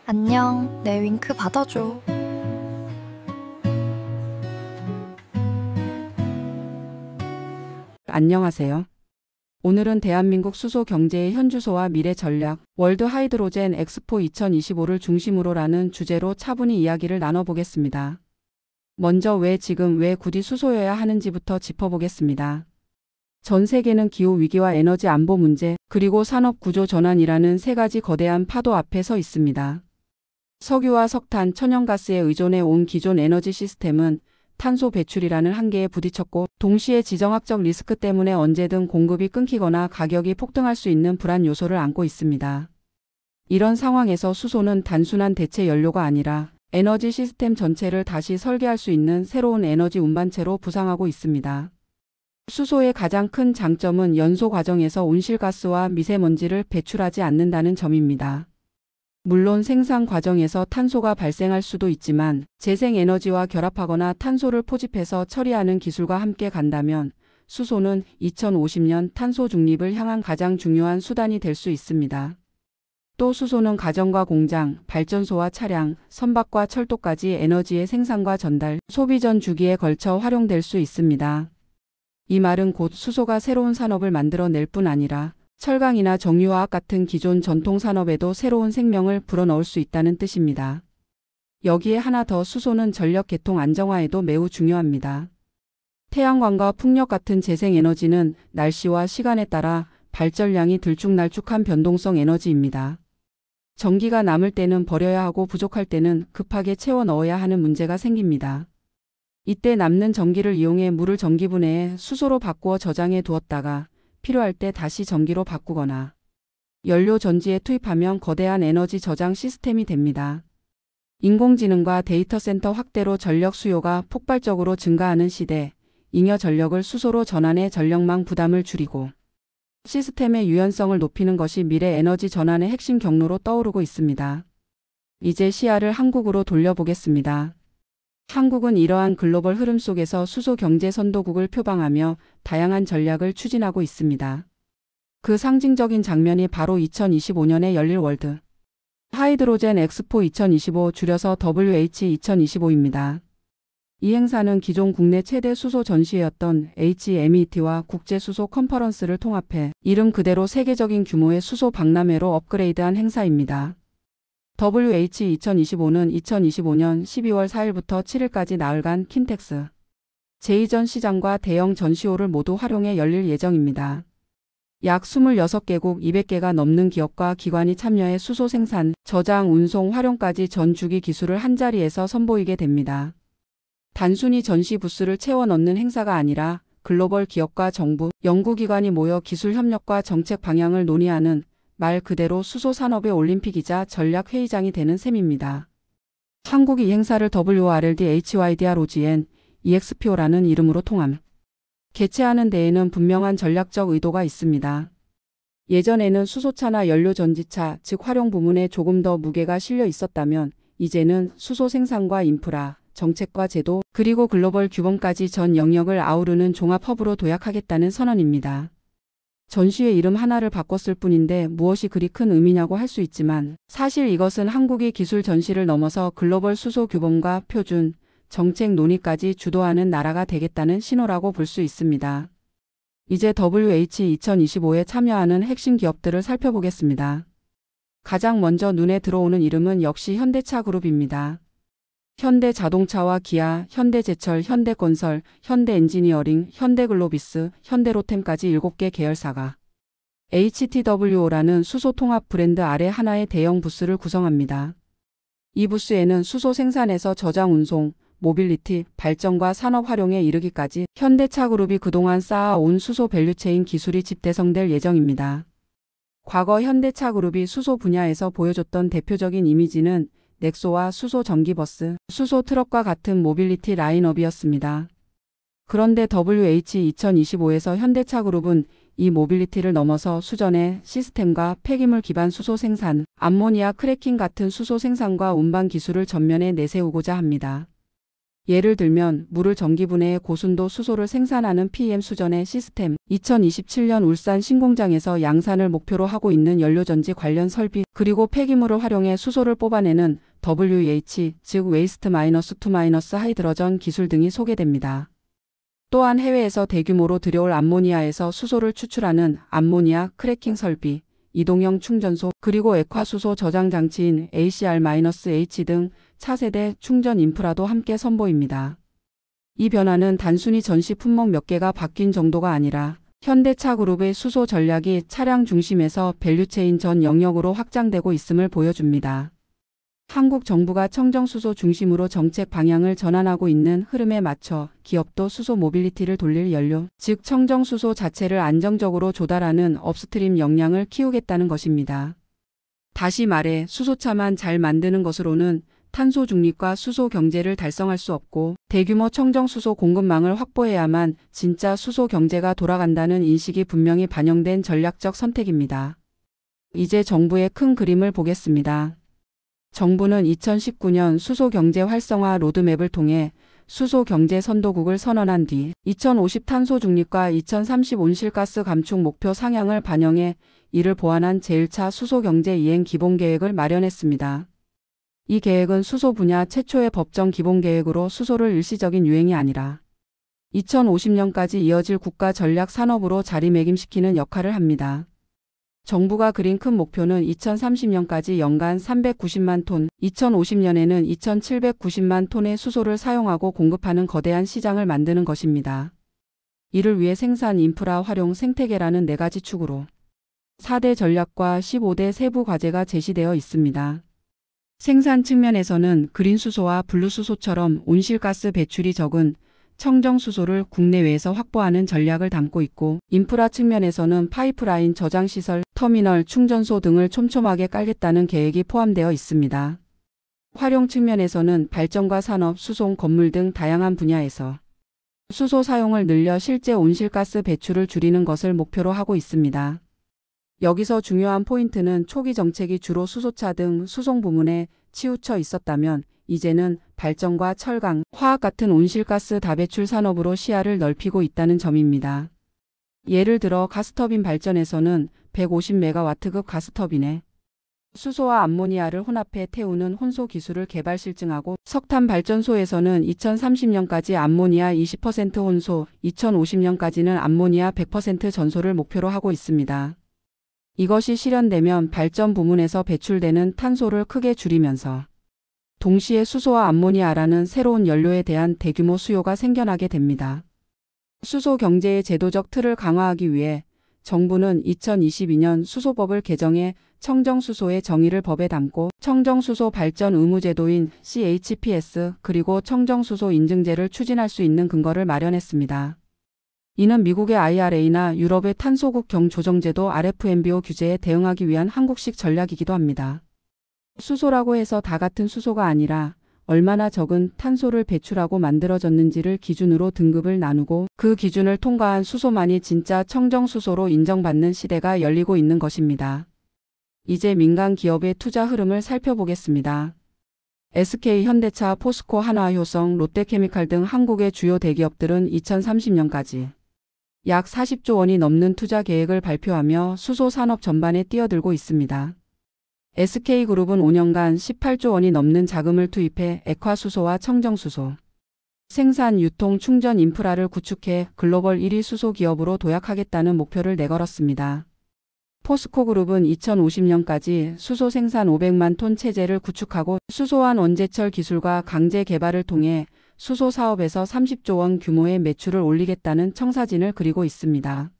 안녕, 내 윙크 받아줘. 안녕하세요. 오늘은 대한민국 수소 경제의 현주소와 미래 전략, 월드 하이드로젠 엑스포 2025를 중심으로라는 주제로 차분히 이야기를 나눠보겠습니다. 먼저 왜 지금 왜 굳이 수소여야 하는지부터 짚어보겠습니다. 전 세계는 기후 위기와 에너지 안보 문제, 그리고 산업 구조 전환이라는 세 가지 거대한 파도 앞에 서 있습니다. 석유와 석탄, 천연가스에 의존해 온 기존 에너지 시스템은 탄소 배출이라는 한계에 부딪혔고, 동시에 지정학적 리스크 때문에 언제든 공급이 끊기거나 가격이 폭등할 수 있는 불안 요소를 안고 있습니다. 이런 상황에서 수소는 단순한 대체 연료가 아니라 에너지 시스템 전체를 다시 설계할 수 있는 새로운 에너지 운반체로 부상하고 있습니다. 수소의 가장 큰 장점은 연소 과정에서 온실가스와 미세먼지를 배출하지 않는다는 점입니다. 물론 생산 과정에서 탄소가 발생할 수도 있지만 재생에너지와 결합하거나 탄소를 포집해서 처리하는 기술과 함께 간다면 수소는 2050년 탄소 중립을 향한 가장 중요한 수단이 될 수 있습니다. 또 수소는 가정과 공장, 발전소와 차량, 선박과 철도까지 에너지의 생산과 전달, 소비 전 주기에 걸쳐 활용될 수 있습니다. 이 말은 곧 수소가 새로운 산업을 만들어낼 뿐 아니라 철강이나 정유화학 같은 기존 전통 산업에도 새로운 생명을 불어넣을 수 있다는 뜻입니다. 여기에 하나 더, 수소는 전력 계통 안정화에도 매우 중요합니다. 태양광과 풍력 같은 재생에너지는 날씨와 시간에 따라 발전량이 들쭉날쭉한 변동성 에너지입니다. 전기가 남을 때는 버려야 하고 부족할 때는 급하게 채워 넣어야 하는 문제가 생깁니다. 이때 남는 전기를 이용해 물을 전기분해해 수소로 바꾸어 저장해 두었다가 필요할 때 다시 전기로 바꾸거나 연료 전지에 투입하면 거대한 에너지 저장 시스템이 됩니다. 인공지능과 데이터 센터 확대로 전력 수요가 폭발적으로 증가하는 시대, 잉여 전력을 수소로 전환해 전력망 부담을 줄이고 시스템의 유연성을 높이는 것이 미래 에너지 전환의 핵심 경로로 떠오르고 있습니다. 이제 시야를 한국으로 돌려보겠습니다. 한국은 이러한 글로벌 흐름 속에서 수소 경제 선도국을 표방하며 다양한 전략을 추진하고 있습니다. 그 상징적인 장면이 바로 2025년에 열릴 월드 하이드로젠 엑스포 2025, 줄여서 WH2025입니다. 이 행사는 기존 국내 최대 수소 전시회였던 HMET와 국제 수소 컨퍼런스를 통합해 이름 그대로 세계적인 규모의 수소 박람회로 업그레이드한 행사입니다. WH2025는 2025년 12월 4일부터 7일까지 나흘간 킨텍스, 제2전 시장과 대형 전시홀을 모두 활용해 열릴 예정입니다. 약 26개국 200개가 넘는 기업과 기관이 참여해 수소 생산, 저장, 운송, 활용까지 전 주기 기술을 한자리에서 선보이게 됩니다. 단순히 전시 부스를 채워 넣는 행사가 아니라 글로벌 기업과 정부, 연구기관이 모여 기술 협력과 정책 방향을 논의하는 말 그대로 수소 산업의 올림픽이자 전략 회의장이 되는 셈입니다. 한국이 이 행사를 WRLD-HYDROGN EXPO라는 이름으로 통함. 개최하는 데에는 분명한 전략적 의도가 있습니다. 예전에는 수소차나 연료전지차, 즉 활용 부문에 조금 더 무게가 실려 있었다면 이제는 수소 생산과 인프라, 정책과 제도, 그리고 글로벌 규범까지 전 영역을 아우르는 종합 허브로 도약하겠다는 선언입니다. 전시회 이름 하나를 바꿨을 뿐인데 무엇이 그리 큰 의미냐고 할 수 있지만 사실 이것은 한국이 기술 전시를 넘어서 글로벌 수소 규범과 표준, 정책 논의까지 주도하는 나라가 되겠다는 신호라고 볼 수 있습니다. 이제 WH2025에 참여하는 핵심 기업들을 살펴보겠습니다. 가장 먼저 눈에 들어오는 이름은 역시 현대차 그룹입니다. 현대자동차와 기아, 현대제철, 현대건설, 현대엔지니어링, 현대글로비스, 현대로템까지 7개 계열사가 HTWO라는 수소 통합 브랜드 아래 하나의 대형 부스를 구성합니다. 이 부스에는 수소 생산에서 저장 운송, 모빌리티, 발전과 산업 활용에 이르기까지 현대차 그룹이 그동안 쌓아온 수소 밸류체인 기술이 집대성될 예정입니다. 과거 현대차 그룹이 수소 분야에서 보여줬던 대표적인 이미지는 넥소와 수소 전기버스, 수소 트럭과 같은 모빌리티 라인업이었습니다. 그런데 WH2025에서 현대차 그룹은 이 모빌리티를 넘어서 수전의 시스템과 폐기물 기반 수소 생산, 암모니아 크래킹 같은 수소 생산과 운반 기술을 전면에 내세우고자 합니다. 예를 들면 물을 전기분해해 고순도 수소를 생산하는 PM 수전의 시스템, 2027년 울산 신공장에서 양산을 목표로 하고 있는 연료전지 관련 설비, 그리고 폐기물을 활용해 수소를 뽑아내는 WH, 즉 웨이스트 마이너스 투 마이너스 하이드로전 기술 등이 소개됩니다. 또한 해외에서 대규모로 들여올 암모니아에서 수소를 추출하는 암모니아 크래킹 설비, 이동형 충전소, 그리고 액화수소 저장 장치인 ACR-H 등 차세대 충전 인프라도 함께 선보입니다. 이 변화는 단순히 전시 품목 몇 개가 바뀐 정도가 아니라 현대차 그룹의 수소 전략이 차량 중심에서 밸류체인 전 영역으로 확장되고 있음을 보여줍니다. 한국 정부가 청정수소 중심으로 정책 방향을 전환하고 있는 흐름에 맞춰 기업도 수소 모빌리티를 돌릴 연료, 즉 청정수소 자체를 안정적으로 조달하는 업스트림 역량을 키우겠다는 것입니다. 다시 말해 수소차만 잘 만드는 것으로는 탄소 중립과 수소 경제를 달성할 수 없고 대규모 청정수소 공급망을 확보해야만 진짜 수소 경제가 돌아간다는 인식이 분명히 반영된 전략적 선택입니다. 이제 정부의 큰 그림을 보겠습니다. 정부는 2019년 수소 경제 활성화 로드맵을 통해 수소 경제 선도국을 선언한 뒤 2050 탄소 중립과 2030 온실가스 감축 목표 상향을 반영해 이를 보완한 제1차 수소 경제 이행 기본 계획을 마련했습니다. 이 계획은 수소 분야 최초의 법정 기본 계획으로 수소를 일시적인 유행이 아니라 2050년까지 이어질 국가 전략 산업으로 자리매김시키는 역할을 합니다. 정부가 그린 큰 목표는 2030년까지 연간 390만 톤, 2050년에는 2790만 톤의 수소를 사용하고 공급하는 거대한 시장을 만드는 것입니다. 이를 위해 생산 인프라 활용 생태계라는 4가지 축으로 4대 전략과 15대 세부 과제가 제시되어 있습니다. 생산 측면에서는 그린 수소와 블루 수소처럼 온실가스 배출이 적은 청정수소를 국내외에서 확보하는 전략을 담고 있고, 인프라 측면에서는 파이프라인 저장시설, 터미널, 충전소 등을 촘촘하게 깔겠다는 계획이 포함되어 있습니다. 활용 측면에서는 발전과 산업, 수송, 건물 등 다양한 분야에서 수소 사용을 늘려 실제 온실가스 배출을 줄이는 것을 목표로 하고 있습니다. 여기서 중요한 포인트는 초기 정책이 주로 수소차 등 수송 부문에 치우쳐 있었다면 이제는 발전과 철강, 화학 같은 온실가스 다배출 산업으로 시야를 넓히고 있다는 점입니다. 예를 들어 가스터빈 발전에서는 150메가와트급 가스터빈에 수소와 암모니아를 혼합해 태우는 혼소 기술을 개발 실증하고, 석탄 발전소에서는 2030년까지 암모니아 20% 혼소, 2050년까지는 암모니아 100% 전소를 목표로 하고 있습니다. 이것이 실현되면 발전 부문에서 배출되는 탄소를 크게 줄이면서 동시에 수소와 암모니아라는 새로운 연료에 대한 대규모 수요가 생겨나게 됩니다. 수소 경제의 제도적 틀을 강화하기 위해 정부는 2022년 수소법을 개정해 청정수소의 정의를 법에 담고 청정수소 발전 의무제도인 CHPS 그리고 청정수소 인증제를 추진할 수 있는 근거를 마련했습니다. 이는 미국의 IRA나 유럽의 탄소국 경조정제도 RFNBO 규제에 대응하기 위한 한국식 전략이기도 합니다. 수소라고 해서 다 같은 수소가 아니라 얼마나 적은 탄소를 배출하고 만들어졌는지를 기준으로 등급을 나누고 그 기준을 통과한 수소만이 진짜 청정수소로 인정받는 시대가 열리고 있는 것입니다. 이제 민간 기업의 투자 흐름을 살펴보겠습니다. SK 현대차, 포스코, 한화효성, 롯데케미칼 등 한국의 주요 대기업들은 2030년까지 약 40조 원이 넘는 투자 계획을 발표하며 수소 산업 전반에 뛰어들고 있습니다. SK그룹은 5년간 18조 원이 넘는 자금을 투입해 액화수소와 청정수소, 생산, 유통, 충전 인프라를 구축해 글로벌 1위 수소 기업으로 도약하겠다는 목표를 내걸었습니다. 포스코그룹은 2050년까지 수소 생산 500만 톤 체제를 구축하고 수소환 원제철 기술과 강제 개발을 통해 수소 사업에서 30조 원 규모의 매출을 올리겠다는 청사진을 그리고 있습니다.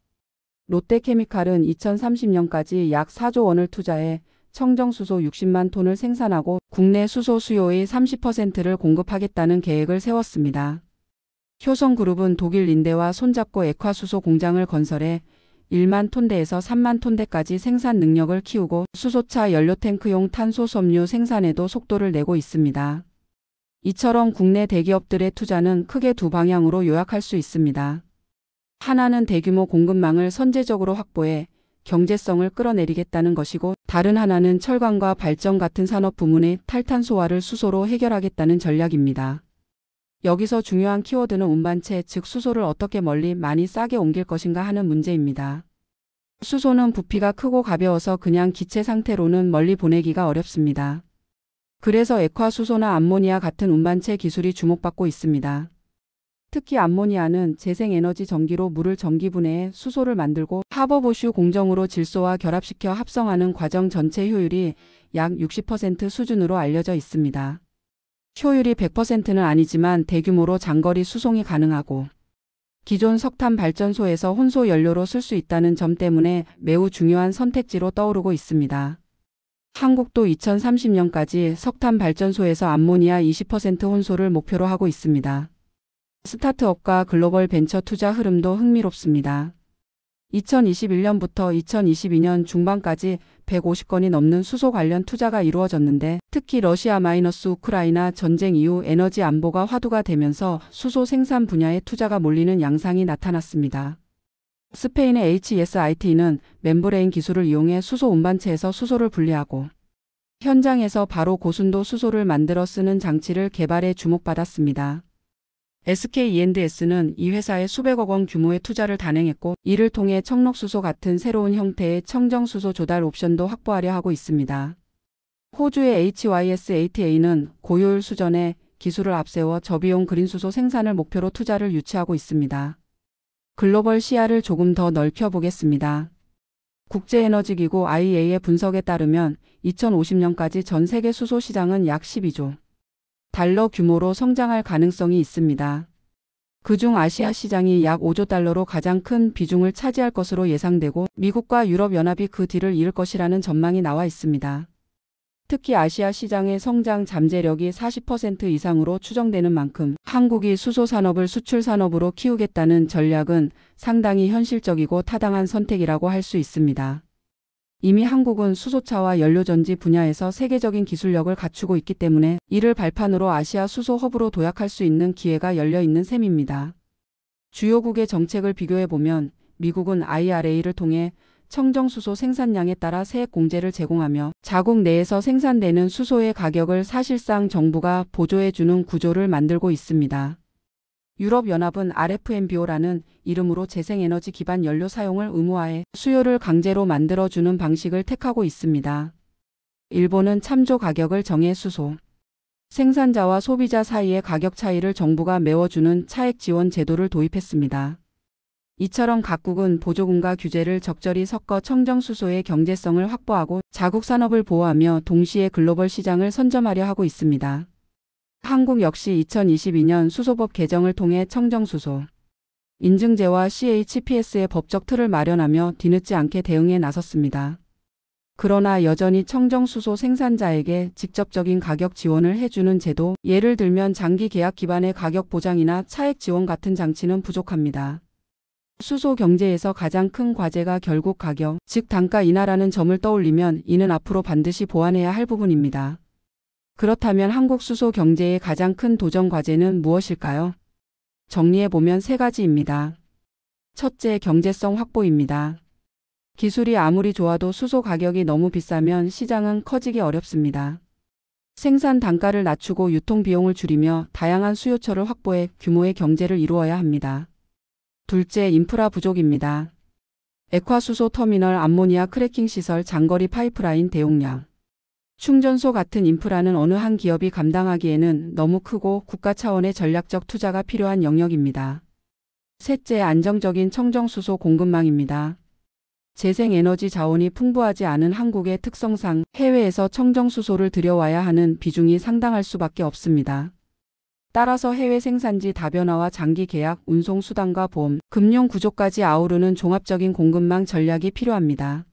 롯데케미칼은 2030년까지 약 4조 원을 투자해 청정수소 60만 톤을 생산하고 국내 수소 수요의 30%를 공급하겠다는 계획을 세웠습니다. 효성그룹은 독일 린데와 손잡고 액화수소 공장을 건설해 1만 톤대에서 3만 톤대까지 생산 능력을 키우고 수소차 연료탱크용 탄소 섬유 생산에도 속도를 내고 있습니다. 이처럼 국내 대기업들의 투자는 크게 두 방향으로 요약할 수 있습니다. 하나는 대규모 공급망을 선제적으로 확보해 경제성을 끌어내리겠다는 것이고, 다른 하나는 철강과 발전 같은 산업 부문의 탈탄소화를 수소로 해결하겠다는 전략입니다. 여기서 중요한 키워드는 운반체, 즉 수소를 어떻게 멀리 많이 싸게 옮길 것인가 하는 문제입니다. 수소는 부피가 크고 가벼워서 그냥 기체 상태로는 멀리 보내기가 어렵습니다. 그래서 액화수소나 암모니아 같은 운반체 기술이 주목받고 있습니다. 특히 암모니아는 재생에너지 전기로 물을 전기분해해 수소를 만들고 하버보슈 공정으로 질소와 결합시켜 합성하는 과정 전체 효율이 약 60% 수준으로 알려져 있습니다. 효율이 100%는 아니지만 대규모로 장거리 수송이 가능하고 기존 석탄 발전소에서 혼소 연료로 쓸 수 있다는 점 때문에 매우 중요한 선택지로 떠오르고 있습니다. 한국도 2030년까지 석탄 발전소에서 암모니아 20% 혼소를 목표로 하고 있습니다. 스타트업과 글로벌 벤처 투자 흐름도 흥미롭습니다. 2021년부터 2022년 중반까지 150건이 넘는 수소 관련 투자가 이루어졌는데 특히 러시아-우크라이나 전쟁 이후 에너지 안보가 화두가 되면서 수소 생산 분야에 투자가 몰리는 양상이 나타났습니다. 스페인의 HSIT는 멤브레인 기술을 이용해 수소 운반체에서 수소를 분리하고 현장에서 바로 고순도 수소를 만들어 쓰는 장치를 개발해 주목받았습니다. SKE&S는 이 회사에 수백억 원 규모의 투자를 단행했고 이를 통해 청록수소 같은 새로운 형태의 청정수소 조달 옵션도 확보하려 하고 있습니다. 호주의 HYS-8A는 고효율 수전에 기술을 앞세워 저비용 그린수소 생산을 목표로 투자를 유치하고 있습니다. 글로벌 시야를 조금 더 넓혀보겠습니다. 국제에너지기구 IEA의 분석에 따르면 2050년까지 전 세계 수소 시장은 약 12조 달러 규모로 성장할 가능성이 있습니다. 그중 아시아 시장이 약 5조 달러로 가장 큰 비중을 차지할 것으로 예상되고 미국과 유럽연합이 그 뒤를 이을 것이라는 전망이 나와 있습니다. 특히 아시아 시장의 성장 잠재력이 40% 이상으로 추정되는 만큼 한국이 수소 산업을 수출 산업으로 키우겠다는 전략은 상당히 현실적이고 타당한 선택이라고 할 수 있습니다. 이미 한국은 수소차와 연료전지 분야에서 세계적인 기술력을 갖추고 있기 때문에 이를 발판으로 아시아 수소 허브로 도약할 수 있는 기회가 열려 있는 셈입니다. 주요국의 정책을 비교해보면 미국은 IRA를 통해 청정수소 생산량에 따라 세액 공제를 제공하며 자국 내에서 생산되는 수소의 가격을 사실상 정부가 보조해주는 구조를 만들고 있습니다. 유럽연합은 RFNBO라는 이름으로 재생에너지 기반 연료 사용을 의무화해 수요를 강제로 만들어주는 방식을 택하고 있습니다. 일본은 참조 가격을 정해 수소 생산자와 소비자 사이의 가격 차이를 정부가 메워주는 차액 지원 제도를 도입했습니다. 이처럼 각국은 보조금과 규제를 적절히 섞어 청정수소의 경제성을 확보하고 자국 산업을 보호하며 동시에 글로벌 시장을 선점하려 하고 있습니다. 한국 역시 2022년 수소법 개정을 통해 청정수소 인증제와 CHPS의 법적 틀을 마련하며 뒤늦지 않게 대응에 나섰습니다. 그러나 여전히 청정수소 생산자에게 직접적인 가격 지원을 해주는 제도, 예를 들면 장기 계약 기반의 가격 보장이나 차액 지원 같은 장치는 부족합니다. 수소 경제에서 가장 큰 과제가 결국 가격, 즉 단가 인하라는 점을 떠올리면 이는 앞으로 반드시 보완해야 할 부분입니다. 그렇다면 한국 수소 경제의 가장 큰 도전 과제는 무엇일까요? 정리해보면 세 가지입니다. 첫째, 경제성 확보입니다. 기술이 아무리 좋아도 수소 가격이 너무 비싸면 시장은 커지기 어렵습니다. 생산 단가를 낮추고 유통 비용을 줄이며 다양한 수요처를 확보해 규모의 경제를 이루어야 합니다. 둘째, 인프라 부족입니다. 액화수소 터미널, 암모니아 크래킹 시설, 장거리 파이프라인 대용량, 충전소 같은 인프라는 어느 한 기업이 감당하기에는 너무 크고 국가 차원의 전략적 투자가 필요한 영역입니다. 셋째, 안정적인 청정수소 공급망입니다. 재생에너지 자원이 풍부하지 않은 한국의 특성상 해외에서 청정수소를 들여와야 하는 비중이 상당할 수밖에 없습니다. 따라서 해외 생산지 다변화와 장기 계약, 운송 수단과 보험, 금융 구조까지 아우르는 종합적인 공급망 전략이 필요합니다.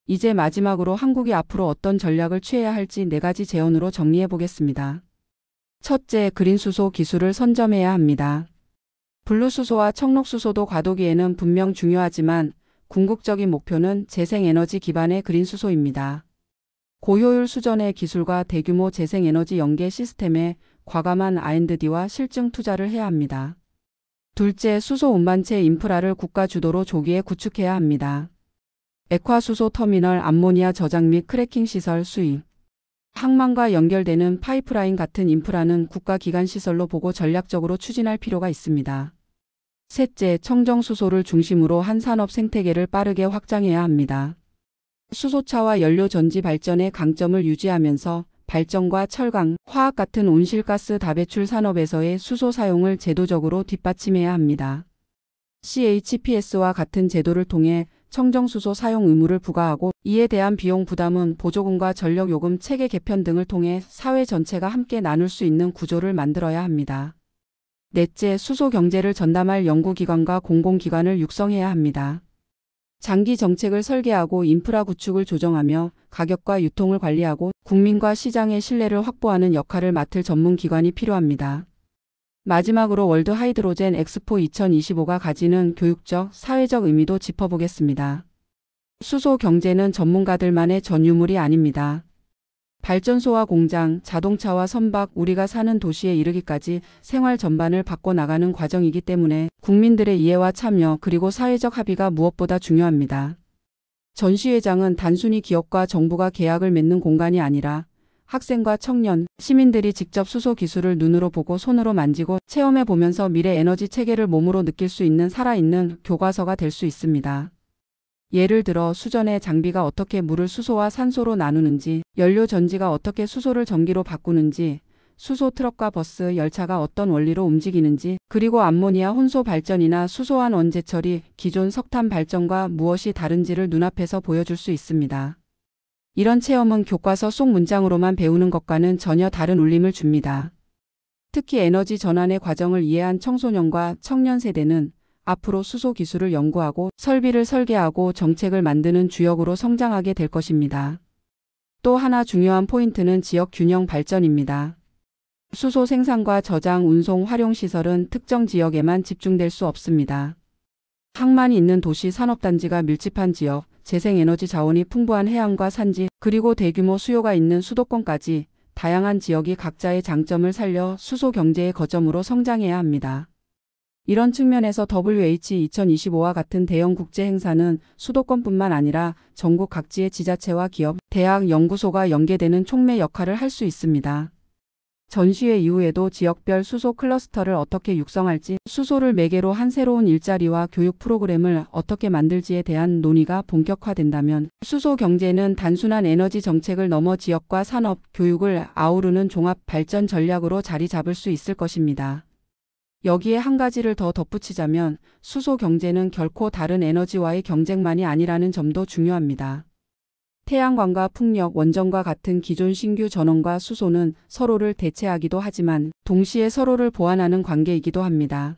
이제 마지막으로 한국이 앞으로 어떤 전략을 취해야 할지 4가지 제언으로 정리해 보겠습니다. 첫째, 그린수소 기술을 선점해야 합니다. 블루수소와 청록수소도 과도기에는 분명 중요하지만 궁극적인 목표는 재생에너지 기반의 그린수소입니다. 고효율 수전의 기술과 대규모 재생에너지 연계 시스템에 과감한 R&D와 실증 투자를 해야 합니다. 둘째, 수소 운반체 인프라를 국가 주도로 조기에 구축해야 합니다. 액화수소 터미널, 암모니아 저장 및 크래킹 시설 수입, 항만과 연결되는 파이프라인 같은 인프라는 국가기관 시설로 보고 전략적으로 추진할 필요가 있습니다. 셋째, 청정수소를 중심으로 한 산업 생태계를 빠르게 확장해야 합니다. 수소차와 연료전지 발전의 강점을 유지하면서 발전과 철강, 화학 같은 온실가스 다배출 산업에서의 수소 사용을 제도적으로 뒷받침해야 합니다. CHPS와 같은 제도를 통해 청정수소 사용 의무를 부과하고 이에 대한 비용 부담은 보조금과 전력요금 체계 개편 등을 통해 사회 전체가 함께 나눌 수 있는 구조를 만들어야 합니다. 넷째, 수소 경제를 전담할 연구기관과 공공기관을 육성해야 합니다. 장기 정책을 설계하고 인프라 구축을 조정하며 가격과 유통을 관리하고 국민과 시장의 신뢰를 확보하는 역할을 맡을 전문기관이 필요합니다. 마지막으로 월드 하이드로젠 엑스포 2025가 가지는 교육적, 사회적 의미도 짚어보겠습니다. 수소 경제는 전문가들만의 전유물이 아닙니다. 발전소와 공장, 자동차와 선박, 우리가 사는 도시에 이르기까지 생활 전반을 바꿔나가는 과정이기 때문에 국민들의 이해와 참여 그리고 사회적 합의가 무엇보다 중요합니다. 전시회장은 단순히 기업과 정부가 계약을 맺는 공간이 아니라 학생과 청년, 시민들이 직접 수소 기술을 눈으로 보고 손으로 만지고 체험해 보면서 미래 에너지 체계를 몸으로 느낄 수 있는 살아있는 교과서가 될 수 있습니다. 예를 들어 수전의 장비가 어떻게 물을 수소와 산소로 나누는지, 연료 전지가 어떻게 수소를 전기로 바꾸는지, 수소 트럭과 버스, 열차가 어떤 원리로 움직이는지, 그리고 암모니아 혼소 발전이나 수소환 원재 처리, 기존 석탄 발전과 무엇이 다른지를 눈앞에서 보여줄 수 있습니다. 이런 체험은 교과서 속 문장으로만 배우는 것과는 전혀 다른 울림을 줍니다. 특히 에너지 전환의 과정을 이해한 청소년과 청년 세대는 앞으로 수소 기술을 연구하고 설비를 설계하고 정책을 만드는 주역으로 성장하게 될 것입니다. 또 하나 중요한 포인트는 지역 균형 발전입니다. 수소 생산과 저장, 운송, 활용 시설은 특정 지역에만 집중될 수 없습니다. 항만이 있는 도시, 산업단지가 밀집한 지역, 재생에너지 자원이 풍부한 해안과 산지, 그리고 대규모 수요가 있는 수도권까지 다양한 지역이 각자의 장점을 살려 수소 경제의 거점으로 성장해야 합니다. 이런 측면에서 WH2025와 같은 대형 국제 행사는 수도권뿐만 아니라 전국 각지의 지자체와 기업, 대학, 연구소가 연계되는 촉매 역할을 할 수 있습니다. 전시회 이후에도 지역별 수소 클러스터를 어떻게 육성할지, 수소를 매개로 한 새로운 일자리와 교육 프로그램을 어떻게 만들지에 대한 논의가 본격화된다면 수소 경제는 단순한 에너지 정책을 넘어 지역과 산업, 교육을 아우르는 종합 발전 전략으로 자리 잡을 수 있을 것입니다. 여기에 한 가지를 더 덧붙이자면 수소 경제는 결코 다른 에너지와의 경쟁만이 아니라는 점도 중요합니다. 태양광과 풍력, 원전과 같은 기존 신규 전원과 수소는 서로를 대체하기도 하지만 동시에 서로를 보완하는 관계이기도 합니다.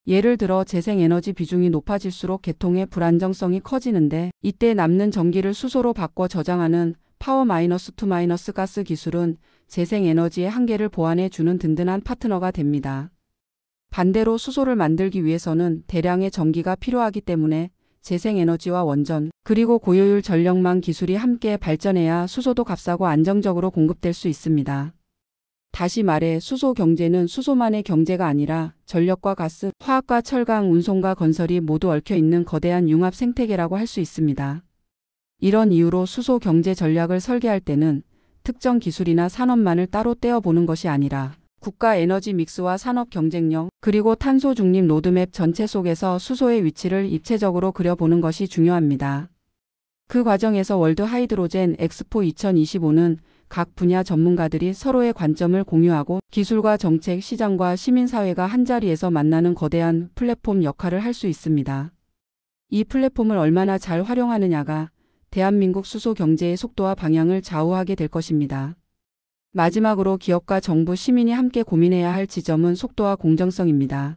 예를 들어 재생에너지 비중이 높아질수록 개통의 불안정성이 커지는데 이때 남는 전기를 수소로 바꿔 저장하는 파워-2- 가스 기술은 재생에너지의 한계를 보완해 주는 든든한 파트너가 됩니다. 반대로 수소를 만들기 위해서는 대량의 전기가 필요하기 때문에 재생에너지와 원전, 그리고 고효율 전력망 기술이 함께 발전해야 수소도 값싸고 안정적으로 공급될 수 있습니다. 다시 말해 수소 경제는 수소만의 경제가 아니라 전력과 가스, 화학과 철강, 운송과 건설이 모두 얽혀 있는 거대한 융합 생태계라고 할 수 있습니다. 이런 이유로 수소 경제 전략을 설계할 때는 특정 기술이나 산업만을 따로 떼어보는 것이 아니라 국가 에너지 믹스와 산업 경쟁력, 그리고 탄소 중립 로드맵 전체 속에서 수소의 위치를 입체적으로 그려보는 것이 중요합니다. 그 과정에서 월드 하이드로젠 엑스포 2025는 각 분야 전문가들이 서로의 관점을 공유하고 기술과 정책, 시장과 시민사회가 한자리에서 만나는 거대한 플랫폼 역할을 할 수 있습니다. 이 플랫폼을 얼마나 잘 활용하느냐가 대한민국 수소 경제의 속도와 방향을 좌우하게 될 것입니다. 마지막으로 기업과 정부, 시민이 함께 고민해야 할 지점은 속도와 공정성입니다.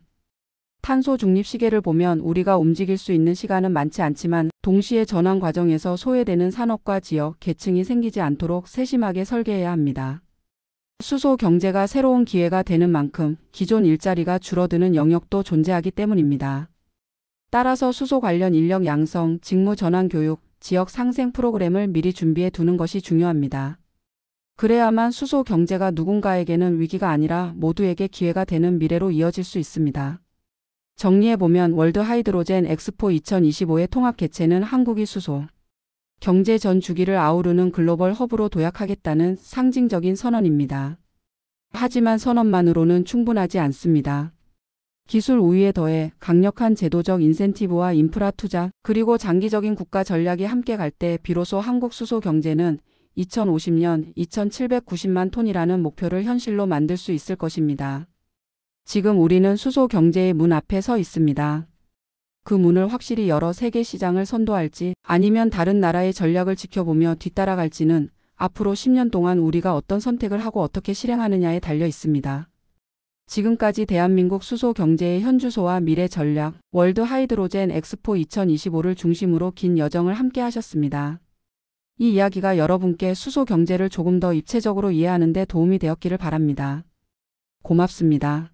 탄소 중립 시계를 보면 우리가 움직일 수 있는 시간은 많지 않지만 동시에 전환 과정에서 소외되는 산업과 지역, 계층이 생기지 않도록 세심하게 설계해야 합니다. 수소 경제가 새로운 기회가 되는 만큼 기존 일자리가 줄어드는 영역도 존재하기 때문입니다. 따라서 수소 관련 인력 양성, 직무 전환 교육, 지역 상생 프로그램을 미리 준비해 두는 것이 중요합니다. 그래야만 수소 경제가 누군가에게는 위기가 아니라 모두에게 기회가 되는 미래로 이어질 수 있습니다. 정리해보면 월드 하이드로젠 엑스포 2025의 통합 개최는 한국이 수소 경제 전 주기를 아우르는 글로벌 허브로 도약하겠다는 상징적인 선언입니다. 하지만 선언만으로는 충분하지 않습니다. 기술 우위에 더해 강력한 제도적 인센티브와 인프라 투자, 그리고 장기적인 국가 전략이 함께 갈 때 비로소 한국 수소 경제는 2050년 2,790만 톤이라는 목표를 현실로 만들 수 있을 것입니다. 지금 우리는 수소 경제의 문 앞에 서 있습니다. 그 문을 확실히 열어 세계 시장을 선도할지 아니면 다른 나라의 전략을 지켜보며 뒤따라갈지는 앞으로 10년 동안 우리가 어떤 선택을 하고 어떻게 실행하느냐에 달려 있습니다. 지금까지 대한민국 수소 경제의 현주소와 미래 전략, 월드 하이드로젠 엑스포 2025를 중심으로 긴 여정을 함께 하셨습니다. 이 이야기가 여러분께 수소 경제를 조금 더 입체적으로 이해하는 데 도움이 되었기를 바랍니다. 고맙습니다.